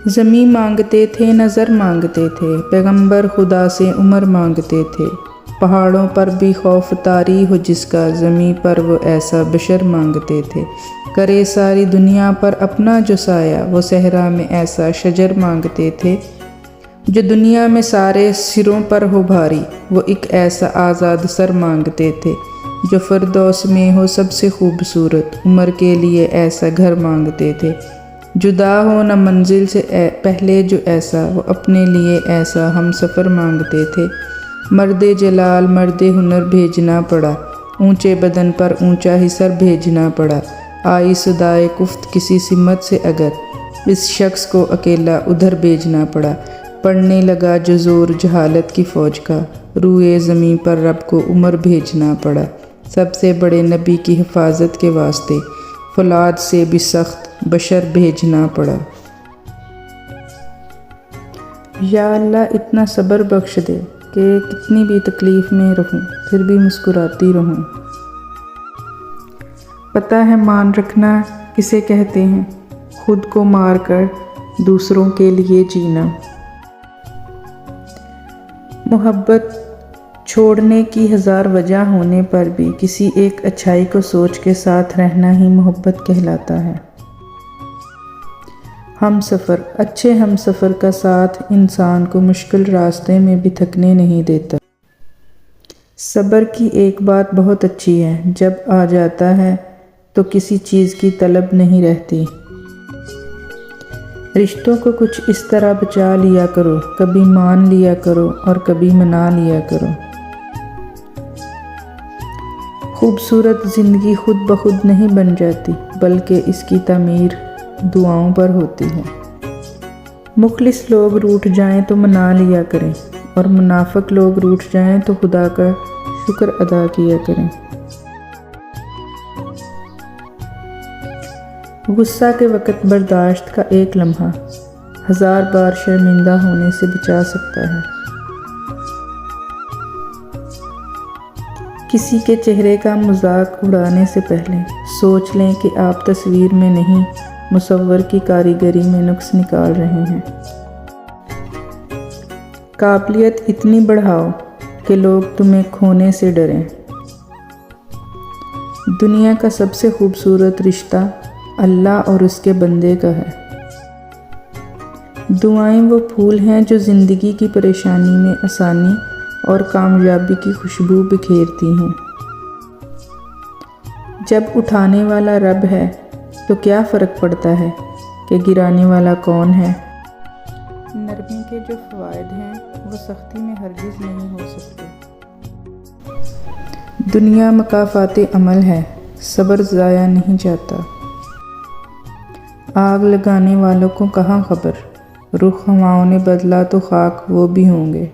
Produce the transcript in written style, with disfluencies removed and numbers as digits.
زمین مانگتے تھے، نظر مانگتے تھے، پیغمبر خدا سے عمر مانگتے تھے۔ پہاڑوں پر بھی خوف طاری ہو جس کا، زمیں پر وہ ایسا بشر مانگتے تھے۔ کرے ساری دنیا پر اپنا جو سایہ، وہ صحرا میں ایسا شجر مانگتے تھے۔ جو دنیا میں سارے سروں پر ہو بھاری، وہ ایک ایسا آزاد سر مانگتے تھے۔ جو فردوس میں ہو سب سے خوبصورت، عمر کے لیے ایسا گھر مانگتے تھے۔ جدا ہو نہ منزل سے پہلے جو ایسا، وہ اپنے لیے ایسا ہم سفر مانگتے تھے۔ مرد جلال مرد ہنر بھیجنا پڑا، اونچے بدن پر اونچا ہی سر بھیجنا پڑا۔ آئی صدائے کفت کسی سمت سے اگر، اس شخص کو اکیلا ادھر بھیجنا پڑا۔ پڑنے لگا جو زور جہالت کی فوج کا، روئے زمین پر رب کو عمر بھیجنا پڑا۔ سب سے بڑے نبی کی حفاظت کے واسطے، فولاد سے بھی سخت بشر بھیجنا پڑا۔ یا اللہ اتنا صبر بخش دے کہ کتنی بھی تکلیف میں رہوں پھر بھی مسکراتی رہوں۔ پتہ ہے مان رکھنا کسے کہتے ہیں، خود کو مار کر دوسروں کے لیے جینا۔ محبت چھوڑنے کی ہزار وجہ ہونے پر بھی کسی ایک اچھائی کو سوچ کے ساتھ رہنا ہی محبت کہلاتا ہے۔ ہم سفر، اچھے ہم سفر کا ساتھ انسان کو مشکل راستے میں بھی تھکنے نہیں دیتا۔ صبر کی ایک بات بہت اچھی ہے، جب آ جاتا ہے تو کسی چیز کی طلب نہیں رہتی۔ رشتوں کو کچھ اس طرح بچا لیا کرو، کبھی مان لیا کرو اور کبھی منا لیا کرو۔ خوبصورت زندگی خود بخود نہیں بن جاتی، بلکہ اس کی تعمیر دعاؤں پر ہوتی ہے۔ مخلص لوگ روٹھ جائیں تو منا لیا کریں، اور منافق لوگ روٹھ جائیں تو خدا کا شکر ادا کیا کریں۔ غصہ کے وقت برداشت کا ایک لمحہ 1000 بار شرمندہ ہونے سے بچا سکتا ہے۔ کسی کے چہرے کا مذاق اڑانے سے پہلے سوچ لیں کہ آپ تصویر میں نہیں، مصور کی کاریگری میں نقص نکال رہے ہیں۔ قابلیت اتنی بڑھاؤ کہ لوگ تمہیں کھونے سے ڈریں۔ دنیا کا سب سے خوبصورت رشتہ اللہ اور اس کے بندے کا ہے۔ دعائیں وہ پھول ہیں جو زندگی کی پریشانی میں آسانی اور کامیابی کی خوشبو بکھیرتی ہیں۔ جب اٹھانے والا رب ہے تو کیا فرق پڑتا ہے کہ گرانے والا کون ہے؟ نرمی کے جو فوائد ہیں وہ سختی میں ہرگز نہیں ہو سکتے۔ دنیا مکافات عمل ہے، صبر ضائع نہیں جاتا۔ آگ لگانے والوں کو کہاں خبر، رخ ہواؤں نے بدلا تو خاک وہ بھی ہوں گے۔